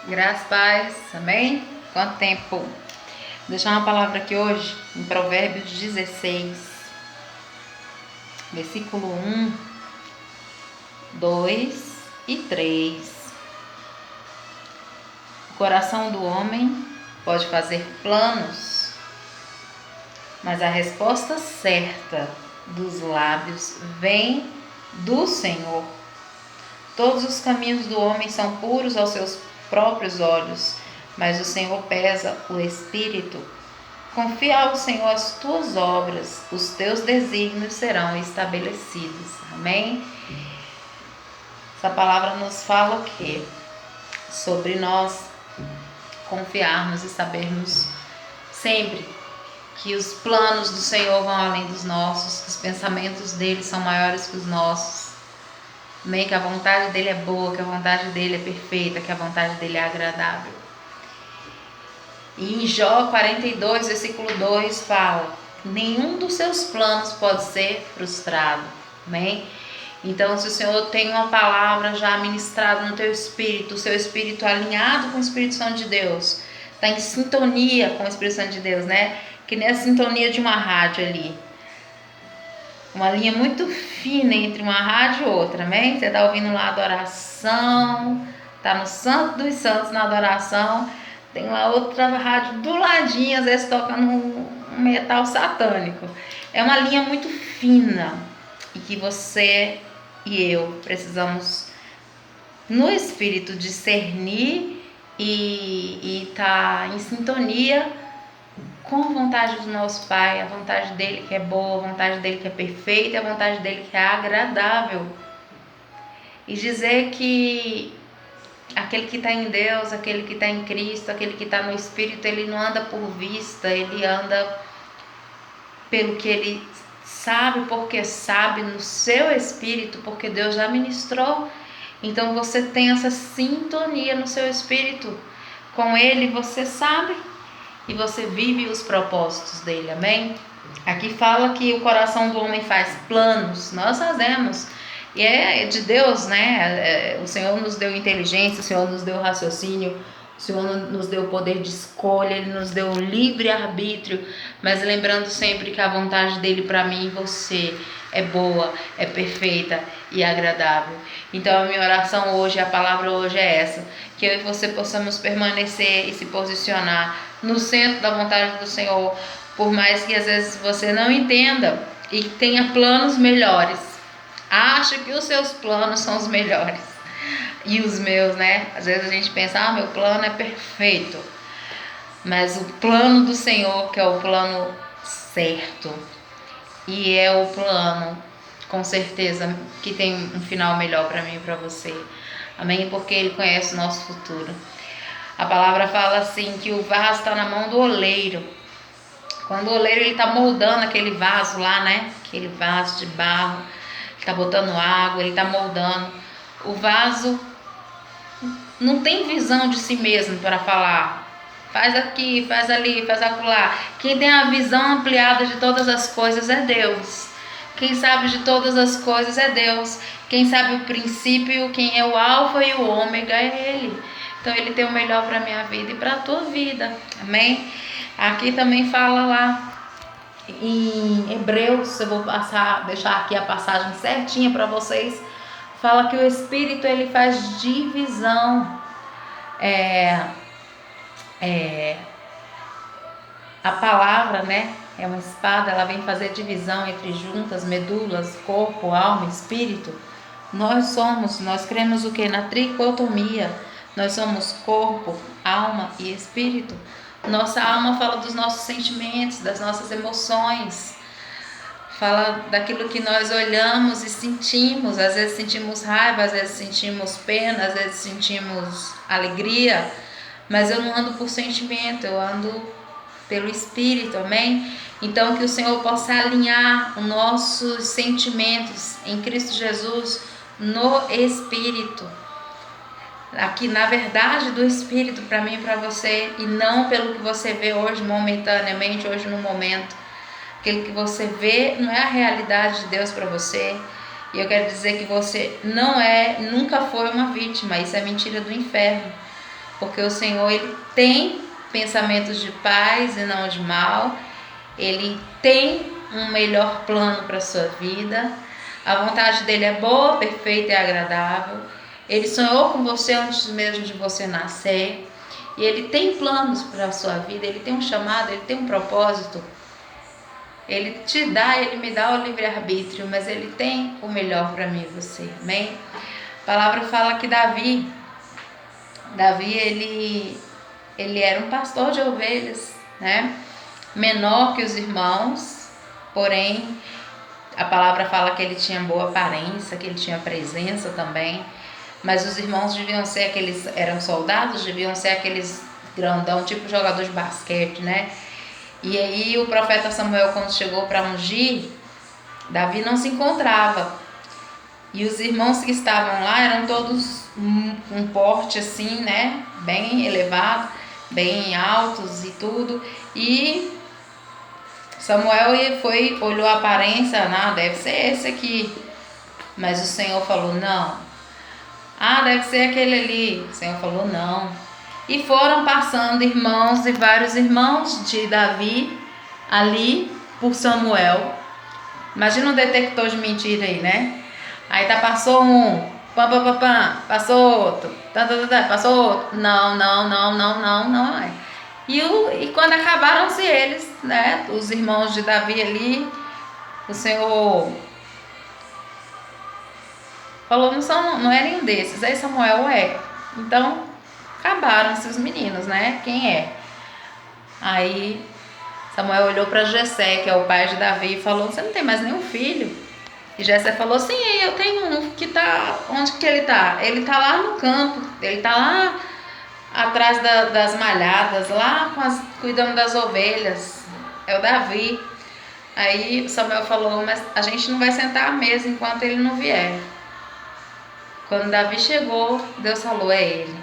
Graças, paz, amém? Quanto tempo? Vou deixar uma palavra aqui hoje, em Provérbios 16, versículo 1, 2 e 3. O coração do homem pode fazer planos, mas a resposta certa dos lábios vem do Senhor. Todos os caminhos do homem são puros aos seus próprios olhos, mas o Senhor pesa o espírito. Confia ao Senhor as tuas obras, os teus desígnios serão estabelecidos. Amém? Essa palavra nos fala o quê? Sobre nós confiarmos e sabermos sempre que os planos do Senhor vão além dos nossos, que os pensamentos dele são maiores que os nossos. Amém? Que a vontade dele é boa, que a vontade dele é perfeita, que a vontade dele é agradável. E em Jó 42, versículo 2 fala: nenhum dos seus planos pode ser frustrado. Amém? Então, se o Senhor tem uma palavra já ministrada no teu espírito, o seu espírito alinhado com o Espírito Santo de Deus, está em sintonia com o Espírito Santo de Deus, né? Que nem a sintonia de uma rádio ali. Uma linha muito fina entre uma rádio e outra, amém? Você está ouvindo lá a adoração, está no Santo dos Santos na adoração, tem lá outra rádio do ladinho, às vezes toca num metal satânico. É uma linha muito fina e que você e eu precisamos, no Espírito, discernir e estar em sintonia com a vontade do nosso Pai, a vontade dele que é boa, a vontade dele que é perfeita, a vontade dele que é agradável. E dizer que aquele que está em Deus, aquele que está em Cristo, aquele que está no Espírito, ele não anda por vista, ele anda pelo que ele sabe, porque sabe no seu Espírito, porque Deus já ministrou. Então você tem essa sintonia no seu Espírito. Com ele você sabe e você vive os propósitos dele, amém? Aqui fala que o coração do homem faz planos, nós fazemos, e é de Deus, né? O Senhor nos deu inteligência, o Senhor nos deu raciocínio, o Senhor nos deu poder de escolha, Ele nos deu livre-arbítrio, mas lembrando sempre que a vontade dele para mim e você é boa, é perfeita e agradável. Então a minha oração hoje, a palavra hoje é essa, que eu e você possamos permanecer e se posicionar no centro da vontade do Senhor, por mais que às vezes você não entenda e tenha planos melhores, ache que os seus planos são os melhores e os meus, né? Às vezes a gente pensa, meu plano é perfeito, mas o plano do Senhor, que é o plano certo, e é o plano, com certeza, que tem um final melhor para mim e para você, amém? Porque Ele conhece o nosso futuro. A palavra fala assim, que o vaso está na mão do oleiro. Quando o oleiro está moldando aquele vaso lá, né? Aquele vaso de barro, ele está botando água, ele está moldando. O vaso não tem visão de si mesmo para falar, faz aqui, faz ali, faz acolá. Quem tem a visão ampliada de todas as coisas é Deus. Quem sabe de todas as coisas é Deus. Quem sabe o princípio, quem é o alfa e o ômega é Ele. Então Ele tem o melhor para a minha vida e para a tua vida, amém? Aqui também fala lá em Hebreus, eu vou deixar aqui a passagem certinha para vocês. Fala que o Espírito ele faz divisão. A palavra, né? É uma espada, ela vem fazer divisão entre juntas, medulas, corpo, alma, espírito. Nós cremos o que? Na tricotomia. Nós somos corpo, alma e espírito. Nossa alma fala dos nossos sentimentos, das nossas emoções. Fala daquilo que nós olhamos e sentimos. Às vezes sentimos raiva, às vezes sentimos pena, às vezes sentimos alegria. Mas eu não ando por sentimento, eu ando pelo Espírito, amém? Então que o Senhor possa alinhar os nossos sentimentos em Cristo Jesus no Espírito. Aqui na verdade do Espírito para mim e para você, e não pelo que você vê hoje momentaneamente, hoje no momento. Aquilo que você vê não é a realidade de Deus para você. E eu quero dizer que você nunca foi uma vítima, isso é mentira do inferno. porque o Senhor, Ele tem pensamentos de paz e não de mal. Ele tem um melhor plano para a sua vida. A vontade dele é boa, perfeita e agradável. Ele sonhou com você antes mesmo de você nascer. E ele tem planos para a sua vida, ele tem um chamado, ele tem um propósito. Ele te dá, ele me dá o livre-arbítrio, mas ele tem o melhor para mim e você. Amém? A palavra fala que Davi, ele era um pastor de ovelhas, né? Menor que os irmãos, porém a palavra fala que ele tinha boa aparência, que ele tinha presença também, mas os irmãos deviam ser aqueles, eram soldados, deviam ser aqueles grandão, tipo jogador de basquete, né? E aí o profeta Samuel, quando chegou para ungir, Davi não se encontrava, e os irmãos que estavam lá eram todos um porte assim, né? Bem elevado, bem altos e tudo, e Samuel olhou a aparência, não, deve ser esse aqui. Mas o Senhor falou, não. Ah, deve ser aquele ali. O Senhor falou, não. E foram passando irmãos e vários irmãos de Davi ali por Samuel. Imagina um detector de mentira aí, né? Aí passou um, passou outro, passou outro. Não. E quando acabaram-se eles, né, os irmãos de Davi ali, o Senhor falou, não é nenhum desses. Aí Samuel então acabaram-se os meninos, né? Quem é? Aí Samuel olhou para Jessé, que é o pai de Davi, e falou, você não tem mais nenhum filho? E Jessé falou, sim, eu tenho um que tá, onde que ele tá? Ele tá lá no campo, ele tá lá atrás das malhadas, lá cuidando das ovelhas, é o Davi. Aí Samuel falou, mas a gente não vai sentar à mesa enquanto ele não vier. Quando Davi chegou, Deus falou, é ele.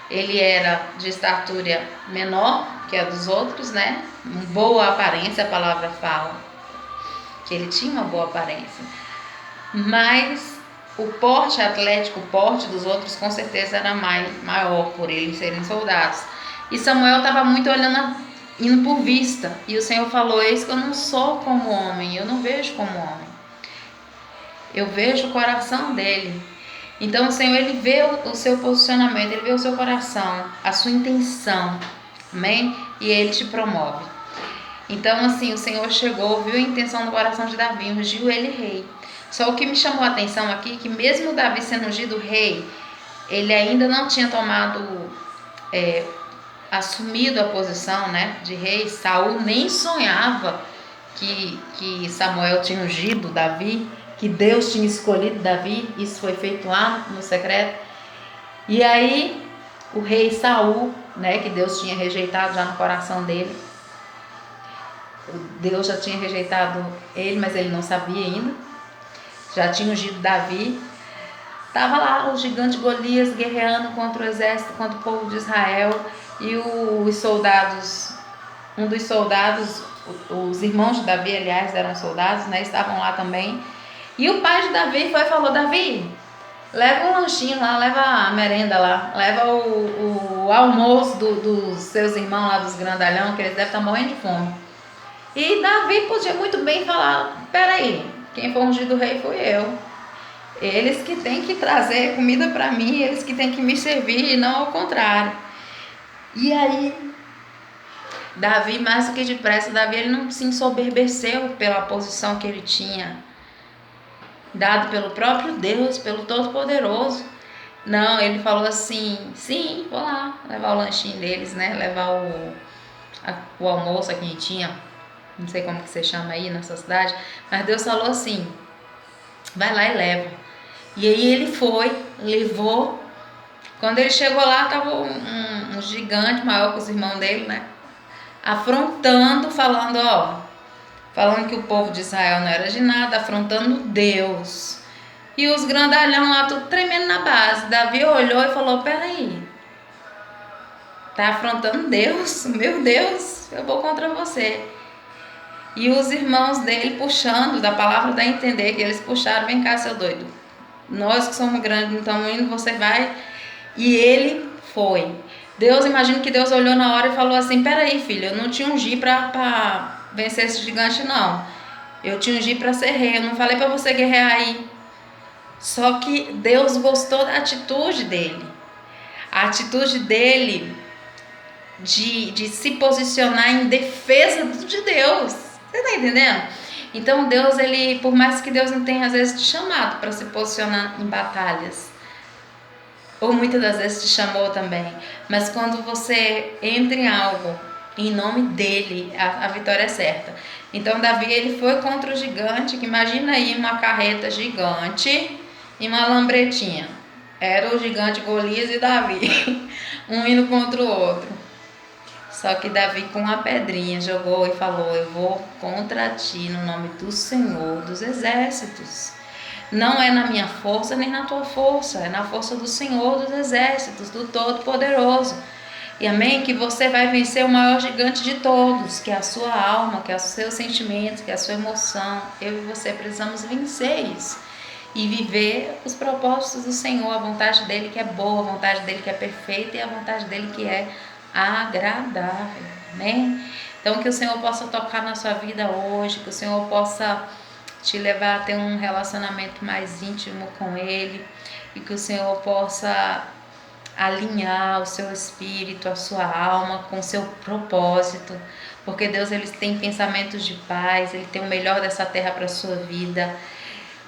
Ele era de estatura menor que a dos outros, né? Boa aparência, a palavra fala que ele tinha uma boa aparência, mas o porte atlético, o porte dos outros com certeza era maior por eles serem soldados. E Samuel estava muito indo por vista. E o Senhor falou, eis que eu não sou como homem, eu não vejo como homem. Eu vejo o coração dele. Então o Senhor, ele vê o seu posicionamento, ele vê o seu coração, a sua intenção. Amém? E ele te promove. Então assim, o Senhor chegou, viu a intenção do coração de Davi, ungiu ele rei. Só o que me chamou a atenção aqui, que mesmo Davi sendo ungido rei, ele ainda não tinha assumido a posição, né, de rei. Saul nem sonhava que Samuel tinha ungido Davi, que Deus tinha escolhido Davi. Isso foi feito lá no secreto. E aí o rei Saul, né, que Deus tinha rejeitado já no coração dele, Deus já tinha rejeitado ele, mas ele não sabia ainda. Já tinha ungido Davi. Estava lá o gigante Golias guerreando contra o exército, contra o povo de Israel. E os soldados, um dos soldados, os irmãos de Davi, aliás, eram soldados, né? Estavam lá também. E o pai de Davi foi e falou, Davi, leva um lanchinho lá, leva a merenda lá, leva o almoço dos seus irmãos lá, dos grandalhão, que eles devem estar morrendo de fome. E Davi podia muito bem falar, peraí, quem foi ungido rei fui eu. Eles que têm que trazer comida para mim, eles que têm que me servir, e não ao contrário. E aí, Davi, mais do que depressa, Davi ele não se ensoberbeceu pela posição que ele tinha dado pelo próprio Deus, pelo Todo-Poderoso. Não, ele falou assim, sim, vou lá levar o lanchinho deles, né? Levar o almoço, a quentinha, não sei como que você chama aí na sua cidade, mas Deus falou assim, vai lá e leva. E aí ele foi, levou. Quando ele chegou lá, estava um gigante maior que os irmãos dele, né? Afrontando, falando que o povo de Israel não era de nada, afrontando Deus. E os grandalhão lá, tudo tremendo na base. Davi olhou e falou, peraí, tá afrontando Deus? Meu Deus, eu vou contra você. E os irmãos dele puxando, da palavra dá a entender que eles puxaram, vem cá, seu doido. Nós que somos grandes, não estamos indo, você vai. E ele foi. Deus, imagino que Deus olhou na hora e falou assim: peraí, filho, eu não te ungi pra vencer esse gigante, não. Eu te ungi pra ser rei, eu não falei pra você guerrear aí. Só que Deus gostou da atitude dele. A atitude dele de se posicionar em defesa de Deus. Você tá entendendo? Então Deus, ele, por mais que Deus não tenha às vezes te chamado para se posicionar em batalhas, ou muitas das vezes te chamou também, mas quando você entra em algo em nome dele, a vitória é certa. Então Davi, ele foi contra o gigante, que imagina aí uma carreta gigante e uma lambretinha. Era o gigante Golias e Davi, um indo contra o outro. Só que Davi com uma pedrinha jogou e falou: eu vou contra ti no nome do Senhor dos exércitos. Não é na minha força nem na tua força, é na força do Senhor dos exércitos, do Todo-Poderoso. E amém? Que você vai vencer o maior gigante de todos, que é a sua alma, que é os seus sentimentos, que é a sua emoção. Eu e você precisamos vencer isso e viver os propósitos do Senhor, a vontade dele que é boa, a vontade dele que é perfeita e a vontade dele que é agradável, amém? Então que o Senhor possa tocar na sua vida hoje, que o Senhor possa te levar a ter um relacionamento mais íntimo com Ele e que o Senhor possa alinhar o seu espírito, a sua alma com o seu propósito, porque Deus, ele tem pensamentos de paz, ele tem o melhor dessa terra para a sua vida.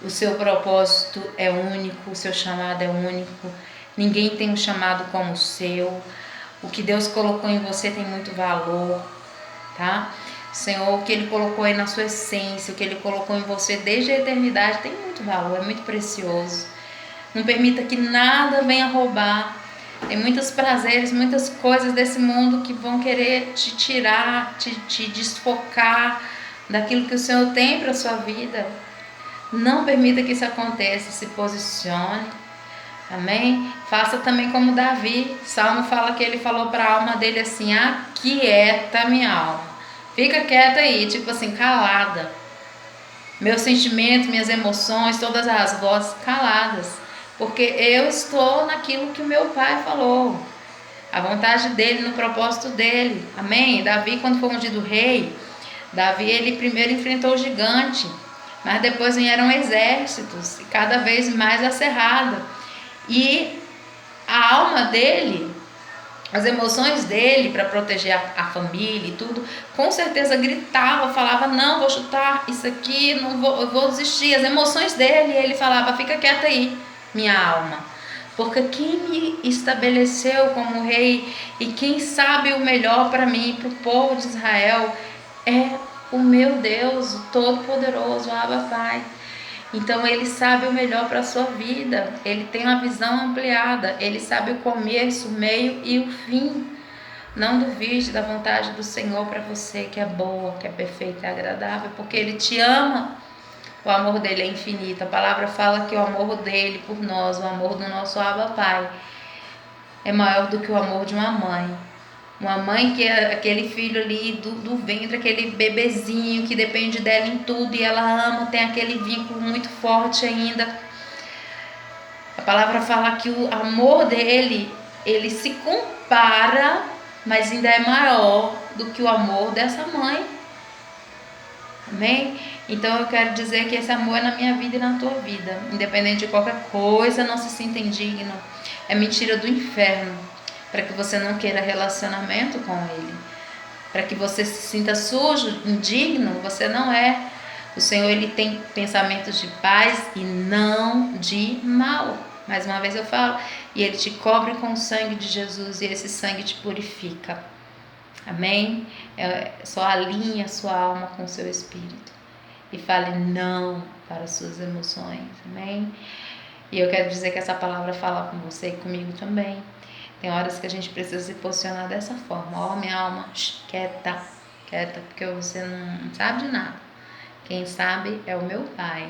O seu propósito é único, o seu chamado é único. Ninguém tem um chamado como o seu. O que Deus colocou em você tem muito valor, tá? Senhor, o que Ele colocou aí na sua essência, o que Ele colocou em você desde a eternidade tem muito valor, é muito precioso. Não permita que nada venha roubar. Tem muitos prazeres, muitas coisas desse mundo que vão querer te tirar, te desfocar daquilo que o Senhor tem para a sua vida. Não permita que isso aconteça, se posicione, amém? Faça também como Davi, Salmo fala que ele falou para a alma dele assim: aquieta minha alma, fica quieta aí, tipo assim, calada, meus sentimentos, minhas emoções, todas as vozes caladas, porque eu estou naquilo que o meu pai falou, a vontade dele, no propósito dele, amém? Davi, quando foi ungido rei, Davi, ele primeiro enfrentou o gigante, mas depois vieram exércitos, e cada vez mais acerrada. E a alma dele, as emoções dele, para proteger a família e tudo, com certeza gritava, falava: não, vou chutar isso aqui, não vou, eu vou desistir. As emoções dele, ele falava: fica quieta aí, minha alma, porque quem me estabeleceu como rei e quem sabe o melhor para mim, para o povo de Israel, é o meu Deus, o Todo-Poderoso, o Abba Pai. Então ele sabe o melhor para a sua vida, ele tem uma visão ampliada, ele sabe o começo, o meio e o fim. Não duvide da vontade do Senhor para você, que é boa, que é perfeita e agradável, porque ele te ama. O amor dele é infinito. A palavra fala que o amor dele por nós, o amor do nosso Abba Pai, é maior do que o amor de uma mãe. Uma mãe que é aquele filho ali do ventre, aquele bebezinho que depende dela em tudo e ela ama, tem aquele vínculo muito forte ainda. A palavra fala que o amor dele, ele se compara, mas ainda é maior do que o amor dessa mãe. Amém? Então eu quero dizer que esse amor é na minha vida e na tua vida. Independente de qualquer coisa, não se sinta indigno. É mentira do inferno. Para que você não queira relacionamento com ele. Para que você se sinta sujo, indigno, você não é. O Senhor, ele tem pensamentos de paz e não de mal. Mais uma vez eu falo. E ele te cobre com o sangue de Jesus e esse sangue te purifica. Amém? Só alinhe a sua alma com o seu espírito. E fale não para as suas emoções. Amém? E eu quero dizer que essa palavra fala com você e comigo também. Tem horas que a gente precisa se posicionar dessa forma. Ó, minha alma, quieta, quieta, porque você não sabe de nada. Quem sabe é o meu Pai.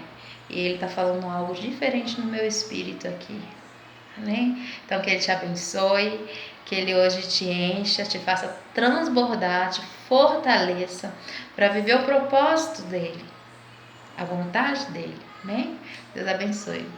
E Ele está falando algo diferente no meu espírito aqui. Amém? Então que Ele te abençoe, que Ele hoje te encha, te faça transbordar, te fortaleça para viver o propósito dEle, a vontade dEle. Amém? Deus abençoe.